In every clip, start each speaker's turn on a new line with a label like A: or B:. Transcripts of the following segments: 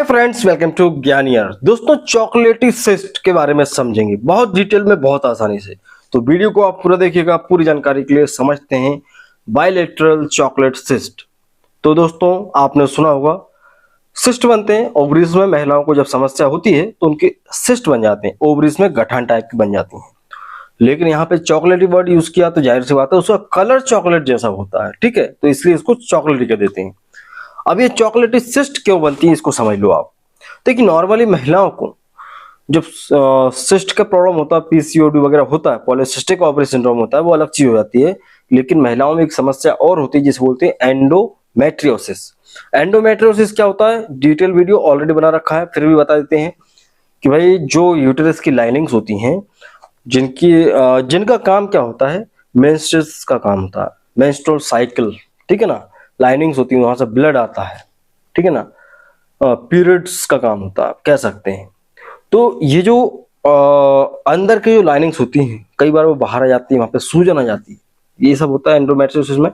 A: Friends, welcome to ज्ञानियर। दोस्तों, चॉकलेटी cyst के बारे में समझेंगे बहुत डिटेल में, बहुत आसानी से। तो वीडियो को आप पूरा देखिएगा। पूरी जानकारी के लिए समझते हैं बायलैटरल चॉकलेट सिस्ट। तो दोस्तों, आपने सुना होगा सिस्ट बनते हैं ओवरीज में। महिलाओं को जब समस्या होती है तो उनके सिस्ट बन जाते हैं, ओवरीज में गठान टाइप की बन जाती हैं। लेकिन यहाँ पे चॉकलेटी वर्ड यूज किया तो जाहिर सी बात है उसका कलर चॉकलेट जैसा होता है, ठीक है। तो इसलिए इसको चॉकलेटी कह देते हैं। अब ये चॉकलेटी सिस्ट क्यों बनती है इसको समझ लो आप। देखिए, नॉर्मली महिलाओं को जब सिस्ट का प्रॉब्लम होता है, पीसीओडी वगैरह होता है, पॉलीसिस्टिक ओवरी सिंड्रोम होता है, वो अलग चीज हो जाती है। लेकिन महिलाओं में एक समस्या और होती है जिसे बोलते हैं एंडोमेट्रियोसिस। एंडोमेट्रियोसिस क्या होता है, डिटेल वीडियो ऑलरेडी बना रखा है, फिर भी बता देते हैं कि भाई जो यूटेरस की लाइनिंग्स होती हैं, जिनका काम क्या होता है, मेंस्ट्रुअस का काम होता है, मेंस्ट्रुअल साइकिल, ठीक है ना। लाइनिंग्स होती है, वहां से ब्लड आता है, ठीक है ना। पीरियड्स का काम होता है, कह सकते हैं। तो ये जो अंदर की जो लाइनिंग्स होती हैं, कई बार वो बाहर आ जाती है, वहां पे सूजन आ जाती है, ये सब होता है एंडोमेट्रियोसिस में।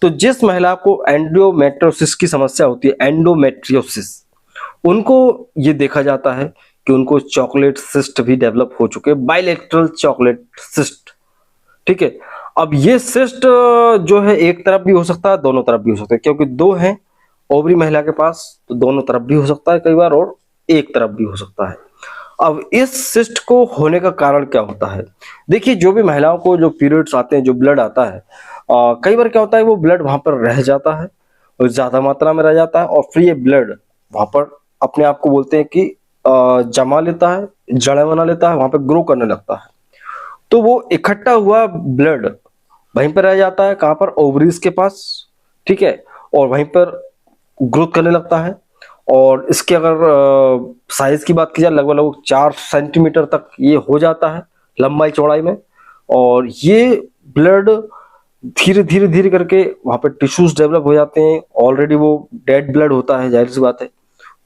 A: तो जिस महिला को एंडोमेट्रियोसिस की समस्या होती है, एंडोमेट्रियोसिस, उनको ये देखा जाता है कि उनको चॉकलेट सिस्ट भी डेवलप हो चुके हैं, बाइलेटरल चॉकलेट सिस्ट, ठीक है। अब ये सिस्ट जो है एक तरफ भी हो सकता है, दोनों तरफ भी हो सकता है, क्योंकि दो हैं ओवरी महिला के पास, तो दोनों तरफ भी हो सकता है कई बार, और एक तरफ भी हो सकता है। अब इस सिस्ट को होने का कारण क्या होता है। देखिए, जो भी महिलाओं को जो पीरियड्स आते हैं, जो ब्लड आता है, कई बार क्या होता है, वो ब्लड वहां पर रह जाता है और ज्यादा मात्रा में रह जाता है, और फिर ये ब्लड वहां पर अपने आप को बोलते हैं कि जमा लेता है, जड़ें बना लेता है, वहां पर ग्रो करने लगता है। तो वो इकट्ठा हुआ ब्लड वहीं पर रह जाता है, कहां पर, ओवरीज के पास, ठीक है, और वहीं पर ग्रोथ करने लगता है। और इसके अगर साइज की बात की जाए, लगभग लगभग 4 सेंटीमीटर तक ये हो जाता है लंबाई चौड़ाई में। और ये ब्लड धीरे धीरे धीरे करके वहां पर टिश्यूज डेवलप हो जाते हैं। ऑलरेडी वो डेड ब्लड होता है, जाहिर सी बात है,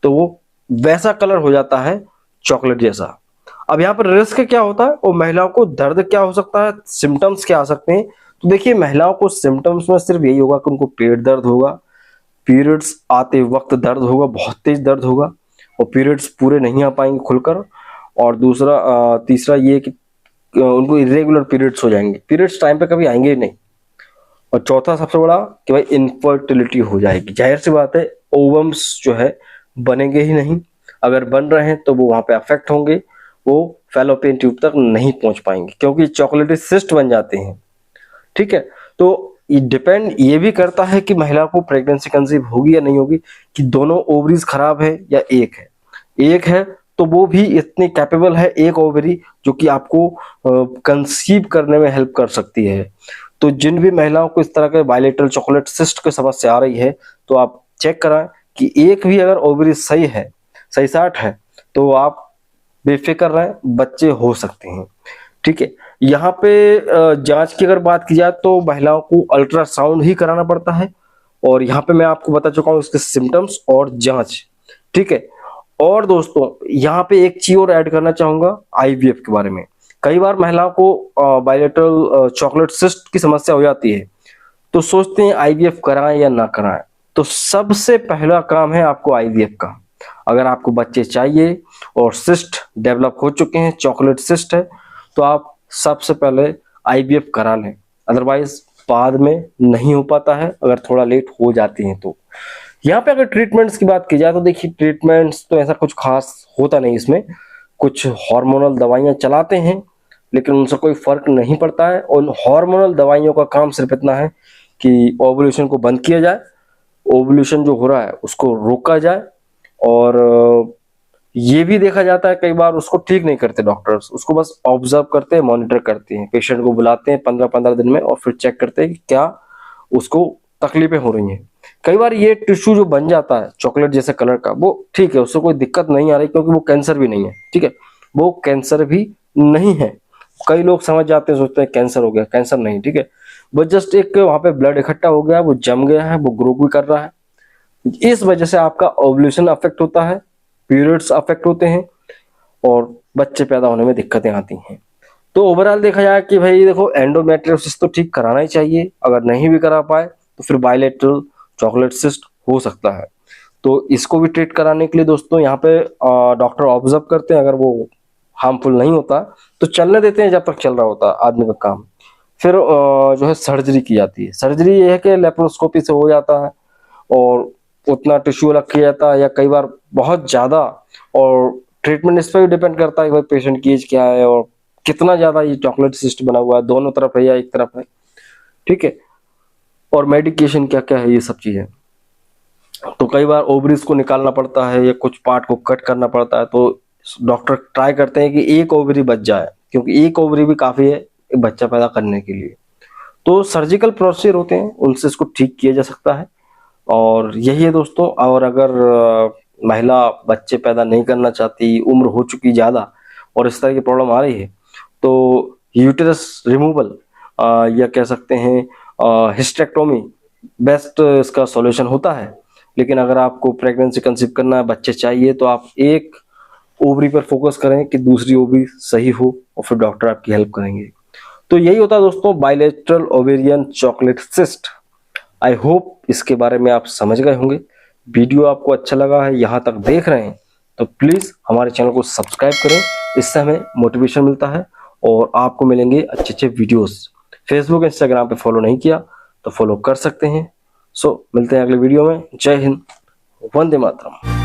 A: तो वो वैसा कलर हो जाता है चॉकलेट जैसा। अब यहाँ पर रिस्क क्या होता है और महिलाओं को दर्द क्या हो सकता है, सिम्टम्स क्या आ सकते हैं। तो देखिए, महिलाओं को सिम्टम्स में सिर्फ यही होगा कि उनको पेट दर्द होगा, पीरियड्स आते वक्त दर्द होगा, बहुत तेज दर्द होगा, और पीरियड्स पूरे नहीं आ पाएंगे खुलकर। और दूसरा तीसरा ये कि उनको इरेगुलर पीरियड्स हो जाएंगे, पीरियड्स टाइम पे कभी आएंगे ही नहीं। और चौथा सबसे बड़ा कि भाई इनफर्टिलिटी हो जाएगी, जाहिर सी बात है, ओवम्स जो है बनेंगे ही नहीं। अगर बन रहे हैं तो वो वहां पे अफेक्ट होंगे, वो फैलोपियन ट्यूब तक नहीं पहुंच पाएंगे, क्योंकि चॉकलेटी सिस्ट बन जाते हैं, ठीक है। तो ये भी करता है कि महिला को प्रेगनेंसी कंसीव होगी या नहीं होगी, कि दोनों ओवरीज खराब है या एक है। एक है तो वो भी इतनी कैपेबल है, एक ओवरी, जो कि आपको कंसीव करने में हेल्प कर सकती है। तो जिन भी महिलाओं को इस तरह के बायलेटरल चॉकलेट सिस्ट की समस्या आ रही है, तो आप चेक कराएं कि एक भी अगर ओवरी सही है, सही साठ है, तो आप बेफिक्र रहें, बच्चे हो सकते हैं, ठीक है। यहाँ पे जांच की अगर बात की जाए तो महिलाओं को अल्ट्रासाउंड ही कराना पड़ता है, और यहाँ पे मैं आपको बता चुका हूँ इसके सिम्टम्स और जांच, ठीक है। और दोस्तों, यहाँ पे एक चीज और ऐड करना चाहूंगा आईवीएफ के बारे में। कई बार महिलाओं को बायलेटरल चॉकलेट सिस्ट की समस्या हो जाती है, तो सोचते हैं आईवीएफ कराएं या ना कराएं। तो सबसे पहला काम है आपको आईवीएफ का। अगर आपको बच्चे चाहिए और सिस्ट डेवलप हो चुके हैं, चॉकलेट सिस्ट है, तो आप सबसे पहले आईवीएफ करा लें। अदरवाइज बाद में नहीं हो पाता है, अगर थोड़ा लेट हो जाती हैं तो। यहाँ पे अगर ट्रीटमेंट्स की बात की जाए तो देखिए, ट्रीटमेंट्स तो ऐसा कुछ खास होता नहीं इसमें। कुछ हार्मोनल दवाइयाँ चलाते हैं, लेकिन उनसे कोई फर्क नहीं पड़ता है। और हार्मोनल दवाइयों का काम सिर्फ इतना है कि ओवुलेशन को बंद किया जाए, ओवुलेशन जो हो रहा है उसको रोका जाए। और ये भी देखा जाता है कई बार उसको ठीक नहीं करते डॉक्टर्स, उसको बस ऑब्जर्व करते हैं, मॉनिटर करते हैं, पेशेंट को बुलाते हैं 15-15 दिन में, और फिर चेक करते हैं कि क्या उसको तकलीफें हो रही हैं। कई बार ये टिश्यू जो बन जाता है चॉकलेट जैसे कलर का, वो ठीक है, उससे कोई दिक्कत नहीं आ रही, क्योंकि वो कैंसर भी नहीं है, ठीक है, वो कैंसर भी नहीं है। कई लोग समझ जाते हैं, सोचते हैं कैंसर हो गया, कैंसर नहीं, ठीक है, वो जस्ट एक वहां पे ब्लड इकट्ठा हो गया, वो जम गया है, वो ग्रो भी कर रहा है। इस वजह से आपका ओवुलेशन अफेक्ट होता है, पीरियड्स अफेक्ट होते हैं, और बच्चे पैदा होने में दिक्कतें आती हैं। तो ओवरऑल देखा जाए कि भाई देखो, एंडोमेट्रियोसिस तो ठीक कराना ही चाहिए। अगर नहीं भी करा पाए तो फिर बायलेटरल चॉकलेट सिस्ट हो सकता है। तो इसको भी ट्रीट कराने के लिए दोस्तों यहाँ पे डॉक्टर ऑब्जर्व करते हैं, अगर वो हार्मफुल नहीं होता तो चलने देते हैं जब तक चल रहा होता आदमी का काम। फिर जो है सर्जरी की जाती है। सर्जरी ये है कि लेप्रोस्कोपी से हो जाता है और उतना टिश्यू अलग किया जाता है, या कई बार बहुत ज़्यादा। और ट्रीटमेंट इस पर भी डिपेंड करता है कि भाई पेशेंट की एज क्या है और कितना ज़्यादा ये चॉकलेट सिस्ट बना हुआ है, दोनों तरफ है या एक तरफ है, ठीक है। और मेडिकेशन क्या क्या है, ये सब चीज़ें। तो कई बार ओवरीज को निकालना पड़ता है या कुछ पार्ट को कट करना पड़ता है, तो डॉक्टर ट्राई करते हैं कि एक ओवरी बच जाए, क्योंकि एक ओवरी भी काफ़ी है एक बच्चा पैदा करने के लिए। तो सर्जिकल प्रोसीजर होते हैं, उनसे इसको ठीक किया जा सकता है। और यही है दोस्तों। और अगर महिला बच्चे पैदा नहीं करना चाहती, उम्र हो चुकी ज़्यादा और इस तरह की प्रॉब्लम आ रही है, तो यूटेरस रिमूवल या कह सकते हैं हिस्टेक्टोमी बेस्ट इसका सॉल्यूशन होता है। लेकिन अगर आपको प्रेगनेंसी कंसीव करना है, बच्चे चाहिए, तो आप एक ओवरी पर फोकस करें कि दूसरी ओवरी सही हो, और फिर डॉक्टर आपकी हेल्प करेंगे। तो यही होता है दोस्तों bilateral ovarian chocolate cyst. I hope इसके बारे में आप समझ गए होंगे। वीडियो आपको अच्छा लगा है, यहाँ तक देख रहे हैं, तो प्लीज़ हमारे चैनल को सब्सक्राइब करें। इससे हमें मोटिवेशन मिलता है और आपको मिलेंगे अच्छे अच्छे वीडियोस। फेसबुक इंस्टाग्राम पे फॉलो नहीं किया तो फॉलो कर सकते हैं। सो मिलते हैं अगले वीडियो में। जय हिंद, वंदे मातरम।